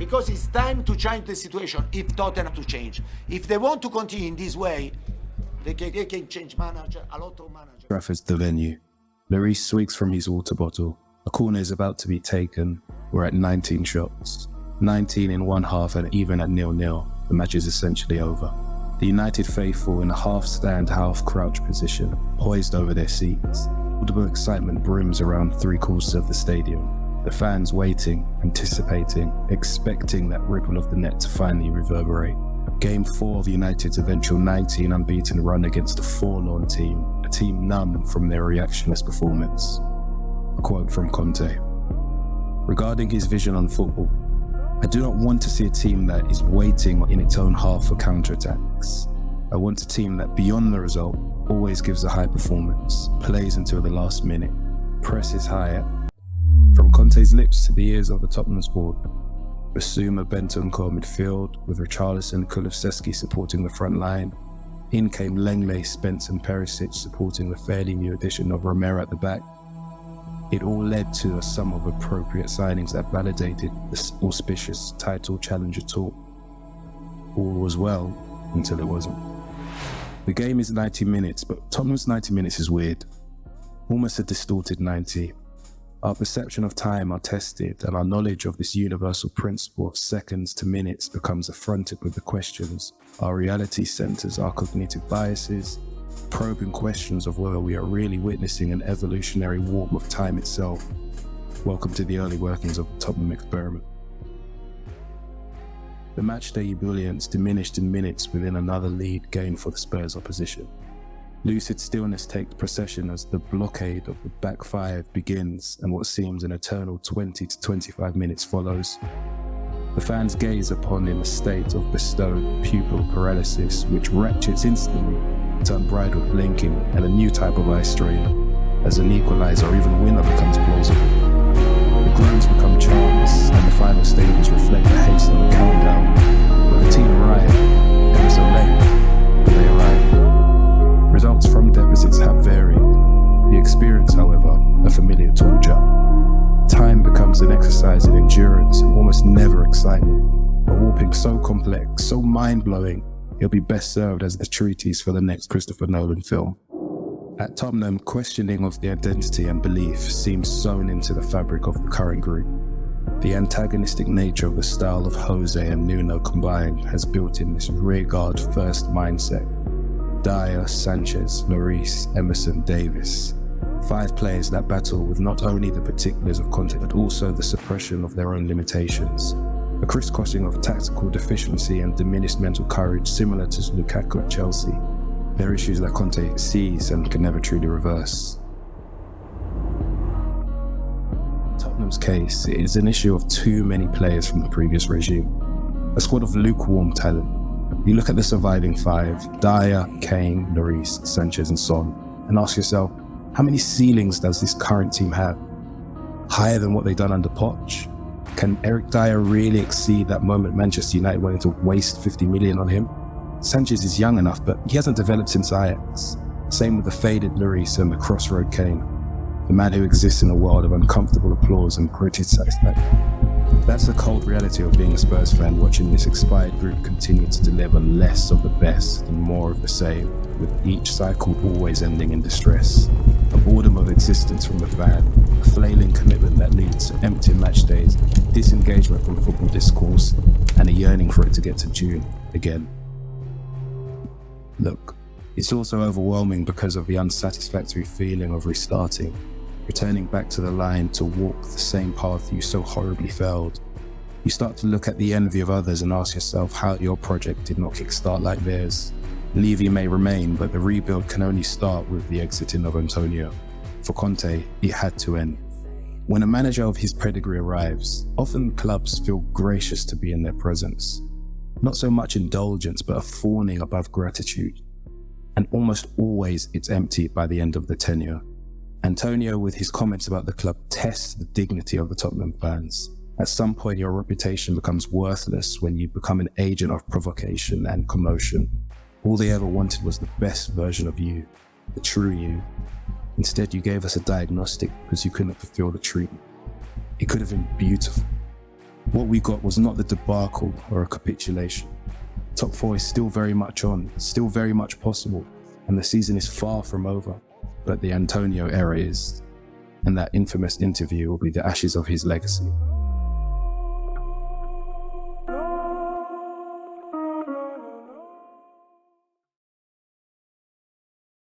Because it's time to change the situation if Tottenham to change. If they want to continue in this way, they can change manager, a lot of managers. Trafford's the venue. Lloris swigs from his water bottle. A corner is about to be taken. We're at 19 shots. 19 in one half, and even at 0-0, the match is essentially over. The United faithful in a half-stand, half-crouch position, poised over their seats. Audible excitement brims around 3/4 of the stadium. The fans waiting, anticipating, expecting that ripple of the net to finally reverberate. Game 4 of United's eventual 19 unbeaten run against a forlorn team, a team numb from their reactionless performance. A quote from Conte. Regarding his vision on football, I do not want to see a team that is waiting in its own half for counterattacks. I want a team that, beyond the result, always gives a high performance, plays until the last minute, presses higher. From Conte's lips to the ears of the Tottenham board, Basuma Bentancur midfield, with Richarlison, Kulusevski supporting the front line. In came Lenglet, Spence and Perisic supporting the fairly new addition of Romero at the back. It all led to a sum of appropriate signings that validated this auspicious title challenger talk. All was well until it wasn't. The game is 90 minutes, but Tottenham's 90 minutes is weird. Almost a distorted 90. Our perception of time are tested, and our knowledge of this universal principle of seconds to minutes becomes affronted with the questions. Our reality centers our cognitive biases, probing questions of whether we are really witnessing an evolutionary warp of time itself. Welcome to the early workings of the Tottenham experiment. The matchday ebullience diminished in minutes within another lead gained for the Spurs opposition. Lucid stillness takes procession as the blockade of the back five begins and what seems an eternal 20 to 25 minutes follows. The fans gaze upon in a state of bestowed pupil paralysis, which ratchets instantly to unbridled blinking and a new type of eye strain, as an equalizer or even winner becomes plausible. The groans become chants, and the final stages reflect the haste of the countdown. When the team arrive, ever so late, but they arrive. Results from deficits have varied. The experience, however, a familiar torture. Time becomes an exercise in endurance and almost never excitement. A warping so complex, so mind-blowing, it'll be best served as the treatise for the next Christopher Nolan film. At Tottenham, questioning of the identity and belief seems sewn into the fabric of the current group. The antagonistic nature of the style of Jose and Nuno combined has built in this rearguard first mindset. Dyer, Sanchez, Lloris, Emerson, Davis. 5 players that battle with not only the particulars of Conte but also the suppression of their own limitations. A crisscrossing of tactical deficiency and diminished mental courage similar to Lukaku at Chelsea. They're issues that Conte sees and can never truly reverse. Tottenham's case is an issue of too many players from the previous regime. A squad of lukewarm talent. You look at the surviving 5, Dyer, Kane, Lloris, Sanchez and Son, and ask yourself, how many ceilings does this current team have? Higher than what they've done under Poch? Can Eric Dyer really exceed that moment Manchester United wanted to waste 50 million on him? Sanchez is young enough, but he hasn't developed since Ajax. Same with the faded Lloris and the crossroad Kane. The man who exists in a world of uncomfortable applause and gritted satisfaction. That's the cold reality of being a Spurs fan, watching this expired group continue to deliver less of the best and more of the same, with each cycle always ending in distress. A boredom of existence from the fan, a flailing commitment that leads to empty match days, disengagement from football discourse, and a yearning for it to get to June again. Look, it's also overwhelming because of the unsatisfactory feeling of restarting. Returning back to the line to walk the same path you so horribly failed. You start to look at the envy of others and ask yourself how your project did not kickstart like theirs. Levy may remain, but the rebuild can only start with the exiting of Antonio. For Conte, it had to end. When a manager of his pedigree arrives, often clubs feel gracious to be in their presence. Not so much indulgence, but a fawning above gratitude. And almost always it's empty by the end of the tenure. Antonio, with his comments about the club, tests the dignity of the Tottenham fans. At some point, your reputation becomes worthless when you become an agent of provocation and commotion. All they ever wanted was the best version of you, the true you. Instead, you gave us a diagnostic because you couldn't fulfill the treatment. It could have been beautiful. What we got was not the debacle or a capitulation. Top 4 is still very much on, still very much possible, and the season is far from over. But the Antonio era is, and that infamous interview will be the ashes of his legacy.